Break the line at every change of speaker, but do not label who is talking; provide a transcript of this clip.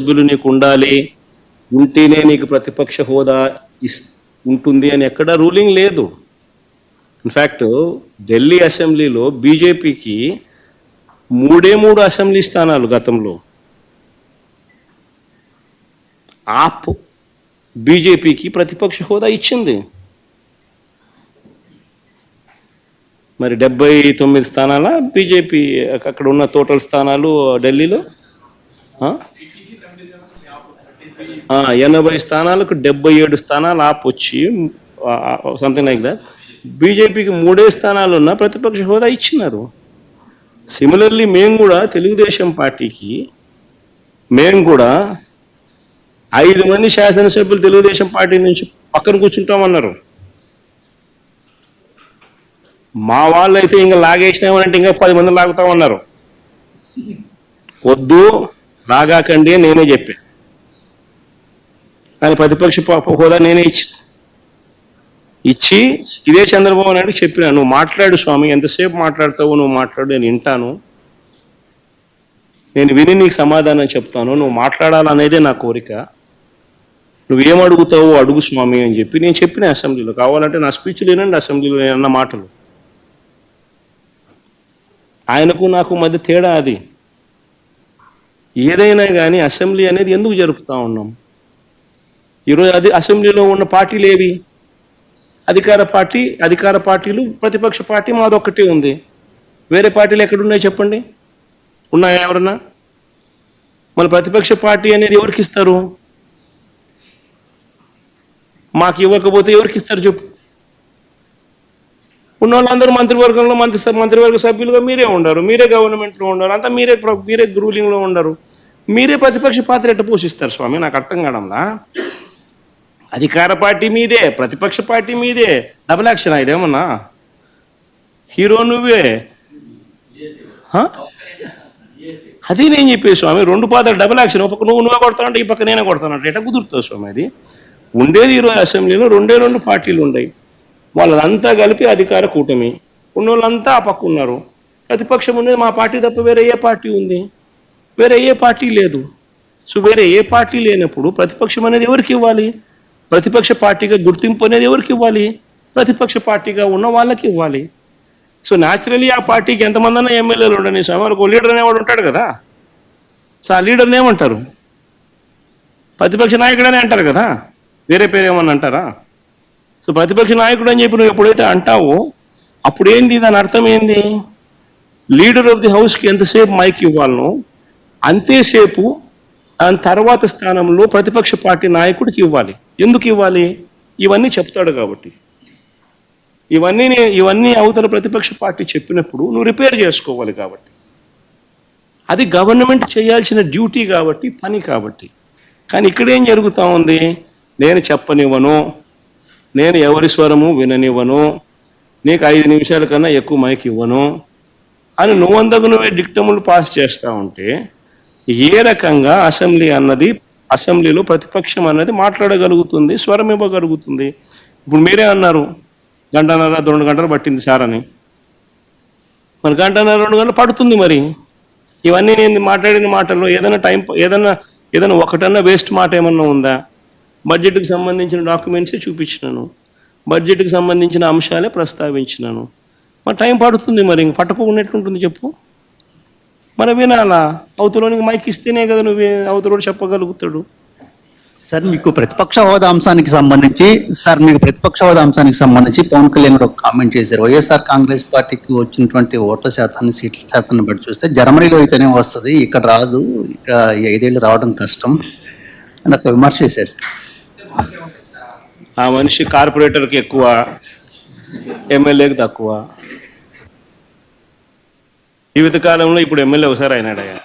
సభ్యులు నీకు ఉండాలి, ఉంటేనే నీకు ప్రతిపక్ష హోదా ఉంటుంది అని ఎక్కడ రూలింగ్ లేదు. ఇన్ఫ్యాక్ట్ ఢిల్లీ అసెంబ్లీలో బీజేపీకి 3 అసెంబ్లీ స్థానాలు గతంలో. ఆప్ బీజేపీకి ప్రతిపక్ష హోదా ఇచ్చింది. మరి 79 స్థానాల బీజేపీ అక్కడ ఉన్న టోటల్ స్థానాలు ఢిల్లీలో 80 స్థానాలకు 77 స్థానాలు ఆప్ వచ్చి సంథింగ్ లైక్ దట్. బీజేపీకి 3 స్థానాలు ఉన్న ప్రతిపక్ష హోదా ఇచ్చినారు. సిమిలర్లీ మేము కూడా తెలుగుదేశం పార్టీకి కూడా 5 మంది శాసనసభ్యులు తెలుగుదేశం పార్టీ నుంచి పక్కన కూర్చుంటామన్నారు. మా వాళ్ళు అయితే ఇంకా లాగేసినామనంటే ఇంకా 10 మంది లాగుతామన్నారు. వద్దు లాగాకండి నేనే చెప్పాను. కానీ ప్రతిపక్ష హోదా నేనే ఇచ్చి ఇదే చంద్రబాబు నాయుడు చెప్పినా, నువ్వు మాట్లాడు స్వామి, ఎంతసేపు మాట్లాడతావు, నువ్వు మాట్లాడు, నేను వింటాను, నేను విని నీకు సమాధానం చెప్తాను, నువ్వు మాట్లాడాలనేదే నా కోరిక, నువ్వేం అడుగుతావు అడుగు స్వామి అని చెప్పి నేను చెప్పిన అసెంబ్లీలో. కావాలంటే నా స్పీచ్లు వినండి, అసెంబ్లీలో నేను అన్న మాటలు. ఆయనకు నాకు మధ్య తేడా అది. ఏదైనా కానీ అసెంబ్లీ అనేది ఎందుకు జరుపుతూ ఉన్నాం? ఈరోజు అది అసెంబ్లీలో ఉన్న పార్టీలు ఏవి? అధికార పార్టీలు, ప్రతిపక్ష పార్టీ మాదొక్కటే ఉంది. వేరే పార్టీలు ఎక్కడున్నాయి చెప్పండి? ఉన్నాయా ఎవరన్నా? మన ప్రతిపక్ష పార్టీ అనేది ఎవరికి ఇస్తారు? మాకు ఇవ్వకపోతే ఎవరికి ఇస్తారు చెప్పు? ఉన్న వాళ్ళందరూ మంత్రివర్గంలో మంత్రివర్గ సభ్యులుగా మీరే ఉండరు, మీరే గవర్నమెంట్లో ఉండరు, అంతా మీరే రూలింగ్లో ఉండరు. మీరే ప్రతిపక్ష పాత్ర ఎట్ట పోషిస్తారు స్వామి? నాకు అర్థం కావడంలా. అధికార పార్టీ మీదే, ప్రతిపక్ష పార్టీ మీదే, డబుల్ యాక్షన్. ఇదేమన్నా హీరో నువ్వే? అది నేను చెప్పేది స్వామి, 2 పాత్రలు డబుల్ యాక్షన్. ఒక పక్క నువ్వే కొడతానంటే ఈ పక్క నేనే కొడతానంటే ఎట్లా కుదురుతావు స్వామి? అది ఉండేది ఈరోజు అసెంబ్లీలో 2 పార్టీలు ఉన్నాయి. వాళ్ళంతా కలిపి అధికార కూటమి. ఉన్న వాళ్ళంతా ఆ పక్క ఉన్నారు. ప్రతిపక్షం ఉండేది మా పార్టీ తప్ప వేరే ఏ పార్టీ ఉంది? వేరే ఏ పార్టీ లేదు. సో వేరే ఏ పార్టీ లేనప్పుడు ప్రతిపక్షం అనేది ఎవరికి ఇవ్వాలి? ప్రతిపక్ష పార్టీగా గుర్తింపు అనేది ఎవరికి ఇవ్వాలి? ప్రతిపక్ష పార్టీగా ఉన్న వాళ్ళకి ఇవ్వాలి. సో న్యాచురలీ ఆ పార్టీకి ఎంతమంది అన్నా ఎమ్మెల్యేలు ఉండని స్వామి, వాళ్ళకు లీడర్ అనేవాడు ఉంటాడు కదా. సో ఆ లీడర్ని ఏమంటారు? ప్రతిపక్ష నాయకుడనే అంటారు కదా, వేరే పేరు ఏమన్నా అంటారా? సో ప్రతిపక్ష నాయకుడు అని చెప్పి నువ్వు ఎప్పుడైతే అంటావో అప్పుడు ఏంది, దాని అర్థం ఏంది? లీడర్ ఆఫ్ ది హౌస్కి ఎంతసేపు మైక్ ఇవ్వాలనో అంతేసేపు దాని తర్వాత స్థానంలో ప్రతిపక్ష పార్టీ నాయకుడికి ఇవ్వాలి. ఎందుకు ఇవ్వాలి? ఇవన్నీ చెప్తాడు కాబట్టి. ఇవన్నీ అవతల ప్రతిపక్ష పార్టీ చెప్పినప్పుడు నువ్వు రిపేర్ చేసుకోవాలి కాబట్టి. అది గవర్నమెంట్ చేయాల్సిన డ్యూటీ కాబట్టి, పని కాబట్టి. కానీ ఇక్కడేం జరుగుతూ ఉంది? నేను చెప్పనివ్వను, నేను ఎవరి స్వరము విననివ్వను, నీకు 5 నిమిషాల కన్నా ఎక్కువ మైక్ ఇవ్వను అని నువ్వే డిక్టములు పాస్ చేస్తూ ఉంటే ఏ రకంగా అసెంబ్లీలో ప్రతిపక్షం అన్నది మాట్లాడగలుగుతుంది, స్వరం ఇవ్వగలుగుతుంది? ఇప్పుడు మీరే అన్నారు 1.5 2 గంటలు పట్టింది సార్ అని. మరి 1.5 2 గంటలు పడుతుంది. మరి ఇవన్నీ నేను మాట్లాడిన మాటల్లో ఏదైనా ఒకటన్నా వేస్ట్ మాట ఏమన్నా ఉందా? బడ్జెట్కి సంబంధించిన డాక్యుమెంట్సే చూపించినాను, బడ్జెట్కి సంబంధించిన అంశాలే ప్రస్తావించినాను. మరి టైం పడుతుంది. మరి ఇంక పట్టుకోకున్నట్టుంటుంది చెప్పు? మరి వినాలా? అవతలోనికి మైక్ ఇస్తేనే కదా నువ్వు అవతలోడు చెప్పగలుగుతాడు.
సార్ మీకు ప్రతిపక్ష హోదా అంశానికి సంబంధించి పవన్ కళ్యాణ్ ఒక కామెంట్ చేశారు. వైఎస్ఆర్ కాంగ్రెస్ పార్టీకి వచ్చినటువంటి ఓట్ల శాతాన్ని, సీట్ల శాతాన్ని బట్టి చూస్తే జర్మనీలో అయితేనే వస్తుంది, ఇక్కడ రాదు, ఇక్కడ 5 ఏళ్ళు రావడం కష్టం అని ఒక విమర్శ చేశారు.
ఆ మనిషి కార్పొరేటర్కి ఎక్కువ, ఎమ్మెల్యేకి తక్కువ. జీవితకాలంలో ఇప్పుడు ఎమ్మెల్యే ఒకసారి అయినాడయ్యా.